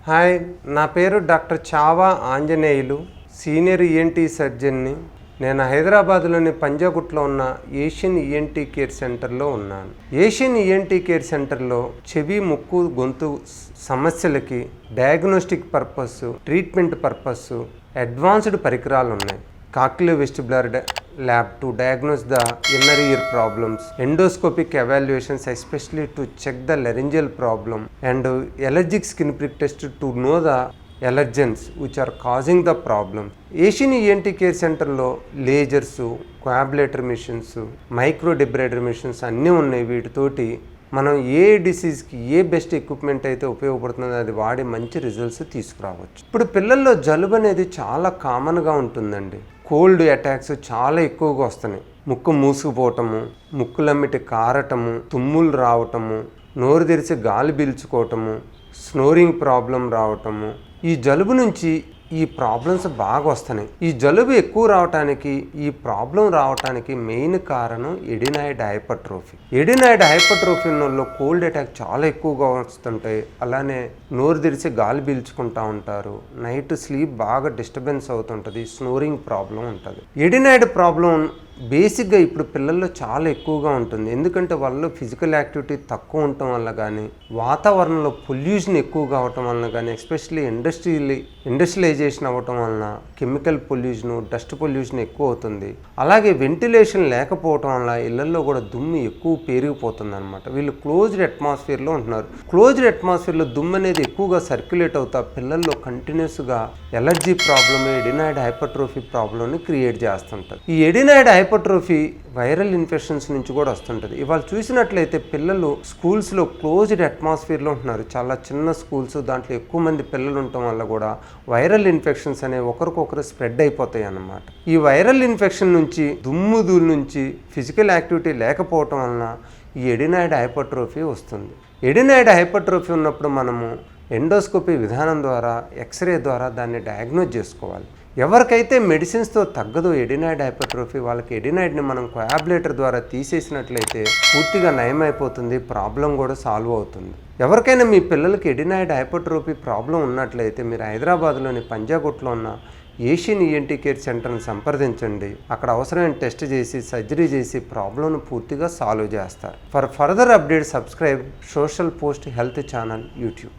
Hi, నా పేరు doctor Chhaava Anjaneyulu, senior ENT సర్జన్ని. నేను హైదరాబాద్లోని పంజాగుట్లో ఉన్న ఏషియన్ ఈఎన్టీ కేర్ సెంటర్లో ఉన్నాను. ఏషియన్ ఈఎన్టీ కేర్ సెంటర్లో చెవి, ముక్కు, గొంతు సమస్యలకి diagnostic purpose, treatment purpose advanced పరికరాలు ఉన్నాయి. కాక్లియో vestibular lab to diagnose the inner ear problems, endoscopic evaluations especially to check the laryngeal problem, and allergic skin prick test to know the allergens which are causing the problem. Asian ENT care center లో lasers, కోఆబ్యులేటర్ machines, micro డిబ్రైడర్ machines అన్నీ ఉన్నాయి. వీటితోటి మనం ఏ డిసీజ్కి ఏ best equipment అయితే ఉపయోగపడుతుందో అది వాడి మంచి రిజల్ట్స్ తీసుకురావచ్చు. ఇప్పుడు పిల్లల్లో జలుబు అనేది చాలా కామన్గా ఉంటుందండి. కోల్డ్ అటాక్స్ చాలా ఎక్కువగా వస్తున్నాయి. ముక్కు మూసుకుపోవటము, ముక్కులమ్మిటి కారటము, తుమ్ములు రావటము, నోరు తెరిచి గాలి పీల్చుకోవటము, స్నోరింగ్ ప్రాబ్లం రావటము, ఈ జలుబు నుంచి ఈ ప్రాబ్లమ్స్ బాగా వస్తున్నాయి. ఈ జలుబు ఎక్కువ రావటానికి, ఈ ప్రాబ్లం రావటానికి మెయిన్ కారణం ఎడినాయిడ్ హైపర్ట్రోఫీ. ఎడినాయిడ్ హైపర్ట్రోఫీ ఉన్నోళ్ళు కోల్డ్ అటాక్ చాలా ఎక్కువగా వస్తుంటాయి. అలానే నోరు తెరిచి గాలి పీల్చుకుంటూ ఉంటారు, నైట్ స్లీప్ బాగా డిస్టర్బెన్స్ అవుతుంటుంది, స్నోరింగ్ ప్రాబ్లం ఉంటుంది. ఎడినాయిడ్ ప్రాబ్లం బేసిక్గా ఇప్పుడు పిల్లల్లో చాలా ఎక్కువగా ఉంటుంది. ఎందుకంటే వాళ్ళు ఫిజికల్ యాక్టివిటీ తక్కువ ఉండటం వల్ల కానీ, వాతావరణంలో పొల్యూషన్ ఎక్కువగా అవటం వలన కానీ, ఎస్పెషల్లీ ఇండస్ట్రియలైజేషన్ అవ్వటం వలన కెమికల్ పొల్యూషన్, డస్ట్ పొల్యూషన్ ఎక్కువ అవుతుంది. అలాగే వెంటిలేషన్ లేకపోవటం వల్ల ఇళ్లలో కూడా దుమ్ము ఎక్కువ పెరిగిపోతుంది అనమాట. వీళ్ళు క్లోజ్డ్ అట్మాస్ఫియర్లో ఉంటున్నారు. క్లోజ్డ్ అట్మాస్ఫియర్లో దుమ్ము అనేది ఎక్కువగా సర్క్యులేట్ అవుతా పిల్లల్లో కంటిన్యూస్గా ఎలర్జీ ప్రాబ్లమ్, ఎడినాయిడ్ హైపర్ట్రోఫీ ప్రాబ్లమ్ని క్రియేట్ చేస్తుంటారు. ఈ ఎడినాయిడ్ హైపర్ట్రోఫీ వైరల్ ఇన్ఫెక్షన్స్ నుంచి కూడా వస్తుంటుంది. ఇవాళ చూసినట్లయితే పిల్లలు స్కూల్స్లో క్లోజ్డ్ అట్మాస్ఫియర్లో ఉంటున్నారు. చాలా చిన్న స్కూల్స్, దాంట్లో ఎక్కువ మంది పిల్లలు ఉండటం వల్ల కూడా వైరల్ ఇన్ఫెక్షన్స్ అనేవి ఒకరికొకరు స్ప్రెడ్ అయిపోతాయి అన్నమాట. ఈ వైరల్ ఇన్ఫెక్షన్ నుంచి, దుమ్ముధూళ నుంచి, ఫిజికల్ యాక్టివిటీ లేకపోవటం వలన ఈ ఎడినాయిడ్ హైపర్ట్రోఫీ వస్తుంది. ఎడినాయిడ్ హైపర్ట్రోఫీ ఉన్నప్పుడు మనము ఎండోస్కోపీ విధానం ద్వారా, ఎక్స్రే ద్వారా దాన్ని డయాగ్నోజ్ చేసుకోవాలి. ఎవరికైతే మెడిసిన్స్తో తగ్గదో ఎడినాయిడ్ హైపర్ట్రోఫీ, వాళ్ళకి ఎడినాయిడ్ని మనం కోఆబ్యులేటర్ ద్వారా తీసేసినట్లయితే పూర్తిగా నయమైపోతుంది, ప్రాబ్లం కూడా సాల్వ్ అవుతుంది. ఎవరికైనా మీ పిల్లలకి ఎడినాయిడ్ హైపర్ట్రోఫీ ప్రాబ్లం ఉన్నట్లయితే మీరు హైదరాబాద్లోని పంజాగుట్లో ఉన్న ఏషియన్ ఈఎన్టీ కేర్ సెంటర్ని సంప్రదించండి. అక్కడ అవసరమైన టెస్ట్ చేసి, సర్జరీ చేసి ప్రాబ్లంను పూర్తిగా సాల్వ్ చేస్తారు. For further update subscribe social post health channel YouTube.